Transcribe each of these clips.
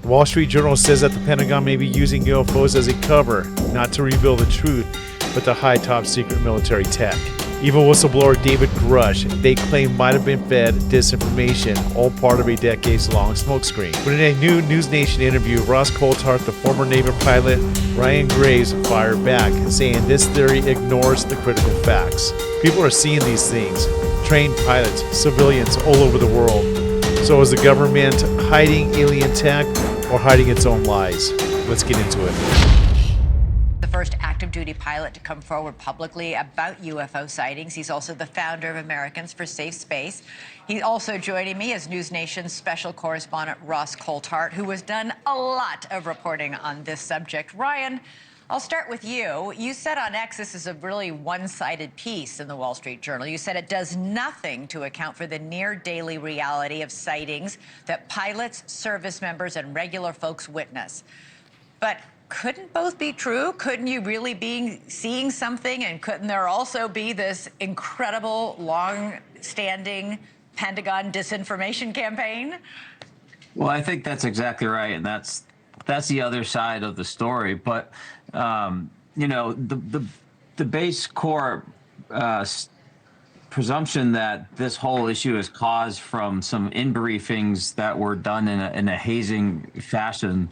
The Wall Street Journal says that the Pentagon may be using UFOs as a cover, not to reveal the truth, but to hide top secret military tech. Even whistleblower David Grusch, they claim might have been fed disinformation, all part of a decades-long smokescreen. But in a new NewsNation interview, Ross Coulthart, the former Navy pilot Ryan Graves, fired back, saying this theory ignores the critical facts. People are seeing these things. Trained pilots, civilians all over the world. So is the government hiding alien tech or hiding its own lies? Let's get into it. The first active duty pilot to come forward publicly about UFO sightings. He's also the founder of Americans for Safe Space. He's also joining me as NewsNation's special correspondent, Ross Coulthart, who has done a lot of reporting on this subject. Ryan, I'll start with you. You said on X this is a really one-sided piece in the Wall Street Journal. You said it does nothing to account for the near-daily reality of sightings that pilots, service members, and regular folks witness. But couldn't both be true? Couldn't you really be seeing something, and couldn't there also be this incredible, long-standing Pentagon disinformation campaign? Well, I think that's exactly right, and that's the other side of the story. But you know, the base core presumption that this whole issue is caused from some in-briefings that were done in a hazing fashion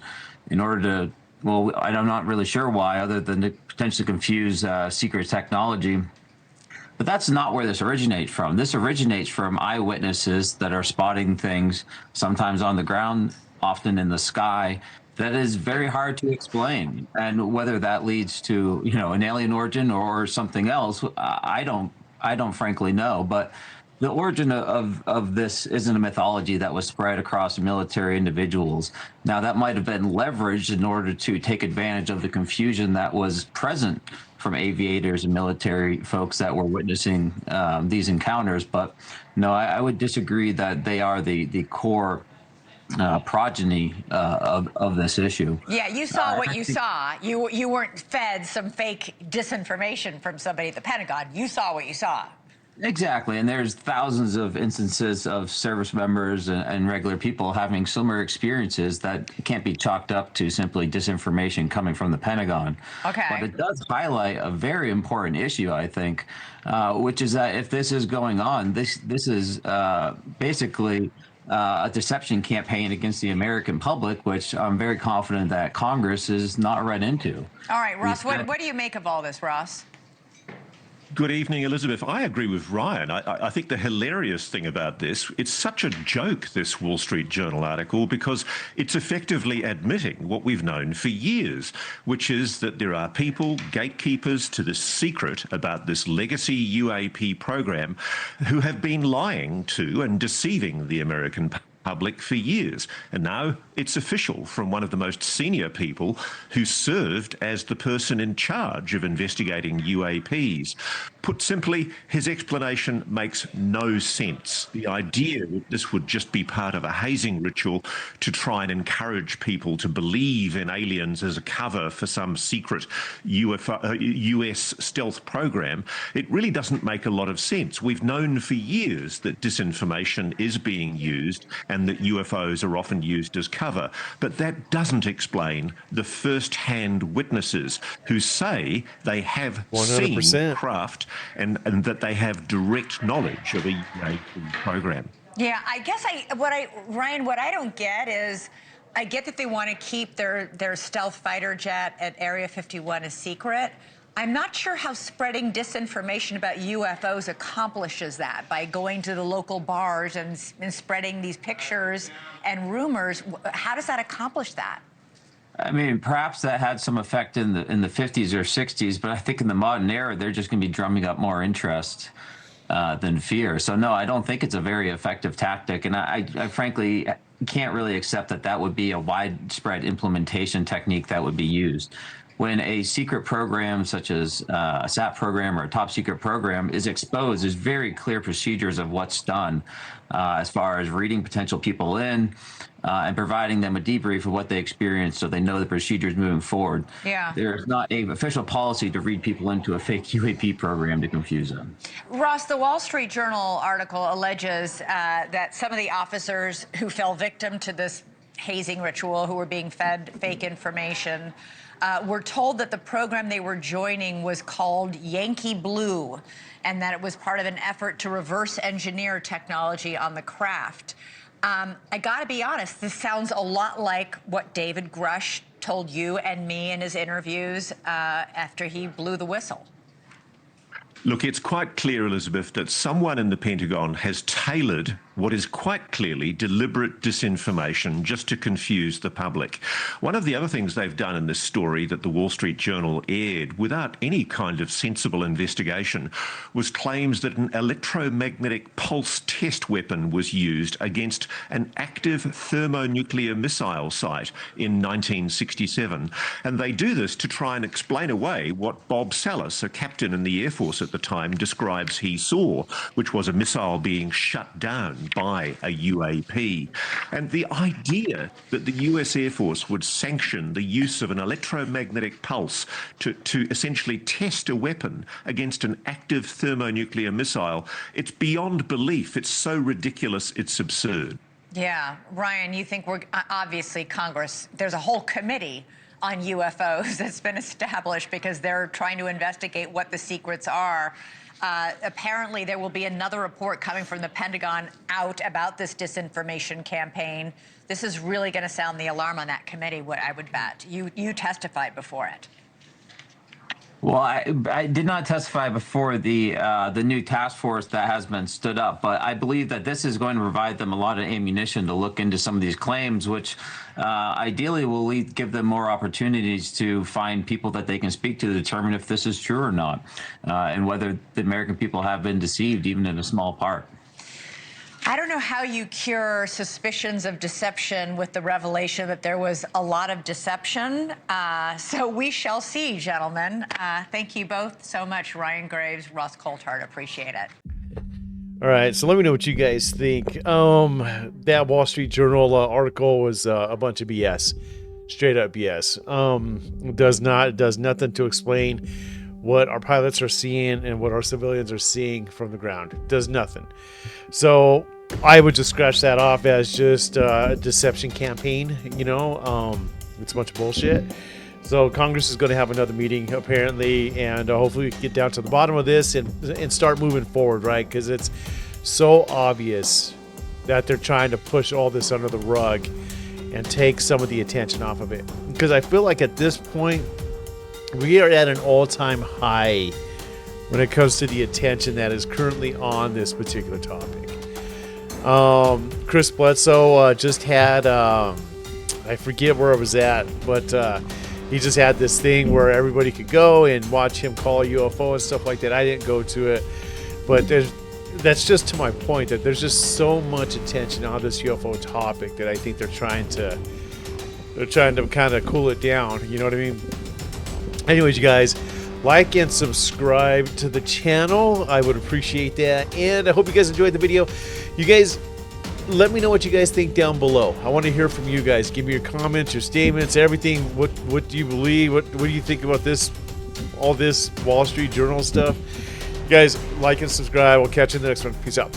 in order to, well, I'm not really sure why, other than to potentially confuse secret technology. But that's not where this originates from. This originates from eyewitnesses that are spotting things, sometimes on the ground, often in the sky, that is very hard to explain. And whether that leads to, you know, an alien origin or something else, I don't frankly know. But the origin of this isn't a mythology that was spread across military individuals. Now, that might have been leveraged in order to take advantage of the confusion that was present from aviators and military folks that were witnessing these encounters. But no, I would disagree that they are the core progeny of this issue. Yeah, you saw what you saw. You weren't fed some fake disinformation from somebody at the Pentagon. You saw what you saw. Exactly, and there's thousands of instances of service members and regular people having similar experiences that can't be chalked up to simply disinformation coming from the Pentagon. Okay. But it does highlight a very important issue, I think, which is that if this is going on, this is basically a deception campaign against the American public, which I'm very confident that Congress is not read into. All right, Ross, what do you make of all this, Ross? Good evening, Elizabeth. I agree with Ryan. I think the hilarious thing about this, it's such a joke, this Wall Street Journal article, because it's effectively admitting what we've known for years, which is that there are people, gatekeepers to this secret about this legacy UAP program, who have been lying to and deceiving the American public for years. And now it's official from one of the most senior people who served as the person in charge of investigating UAPs. Put simply, his explanation makes no sense. The idea that this would just be part of a hazing ritual to try and encourage people to believe in aliens as a cover for some secret US stealth program, it really doesn't make a lot of sense. We've known for years that disinformation is being used and that UFOs are often used as cover, but that doesn't explain the first-hand witnesses who say they have 100%. seen craft and that they have direct knowledge of a UAP program. Yeah, I guess Ryan, what I don't get is, I get that they want to keep their stealth fighter jet at Area 51 a secret. I'm not sure how spreading disinformation about UFOs accomplishes that by going to the local bars and spreading these pictures and rumors. How does that accomplish that? I mean, perhaps that had some effect in the 50s or 60s, but I think in the modern era, they're just going to be drumming up more interest than fear. So no, I don't think it's a very effective tactic. And I frankly can't really accept that that would be a widespread implementation technique that would be used. When a secret program such as a SAT program or a top secret program is exposed, there's very clear procedures of what's done as far as reading potential people in and providing them a debrief of what they experienced so they know the procedures moving forward. Yeah. There's not an official policy to read people into a fake UAP program to confuse them. Ross, the Wall Street Journal article alleges that some of the officers who fell victim to this hazing ritual, who were being fed fake information, were told that the program they were joining was called Yankee Blue, and that it was part of an effort to reverse engineer technology on the craft. I gotta be honest, this sounds a lot like what David Grusch told you and me in his interviews after he blew the whistle. Look, it's quite clear, Elizabeth, that someone in the Pentagon has tailored what is quite clearly deliberate disinformation just to confuse the public. One of the other things they've done in this story that the Wall Street Journal aired without any kind of sensible investigation was claims that an electromagnetic pulse test weapon was used against an active thermonuclear missile site in 1967. And they do this to try and explain away what Bob Salas, a captain in the Air Force at the time, describes he saw, which was a missile being shut down by a UAP. And the idea that the US Air Force would sanction the use of an electromagnetic pulse to essentially test a weapon against an active thermonuclear missile, it's beyond belief. It's so ridiculous, it's absurd. Yeah, Ryan, you think we're obviously Congress, there's a whole committee on UFOs that's been established because they're trying to investigate what the secrets are. Apparently, there will be another report coming from the Pentagon out about this disinformation campaign. This is really going to sound the alarm on that committee, what I would bet. You testified before it. Well, I did not testify before the new task force that has been stood up, but I believe that this is going to provide them a lot of ammunition to look into some of these claims, which ideally will give them more opportunities to find people that they can speak to determine if this is true or not, and whether the American people have been deceived, even in a small part. I don't know how you cure suspicions of deception with the revelation that there was a lot of deception. So we shall see, gentlemen. Thank you both so much, Ryan Graves, Ross Coulthart. Appreciate it. All right, so let me know what you guys think. That Wall Street Journal article was a bunch of BS, straight up BS. It does nothing to explain what our pilots are seeing and what our civilians are seeing from the ground. It does nothing. So I would just scratch that off as just a deception campaign. It's a bunch of bullshit. So Congress is going to have another meeting apparently, and hopefully we can get down to the bottom of this and start moving forward, right? Because it's so obvious that they're trying to push all this under the rug and take some of the attention off of it. Because I feel like at this point, we are at an all-time high when it comes to the attention that is currently on this particular topic. Chris Bledsoe just had, I forget where it was at, but he just had this thing where everybody could go and watch him call a UFO and stuff like that. I didn't go to it, but that's just to my point that there's just so much attention on this UFO topic that I think they're trying to kind of cool it down. You know what I mean? Anyways, you guys, like and subscribe to the channel. I would appreciate that. And I hope you guys enjoyed the video. You guys, let me know what you guys think down below. I want to hear from you guys. Give me your comments, your statements, everything. What do you believe? What do you think about this, all this Wall Street Journal stuff? You guys, like and subscribe. We'll catch you in the next one. Peace out.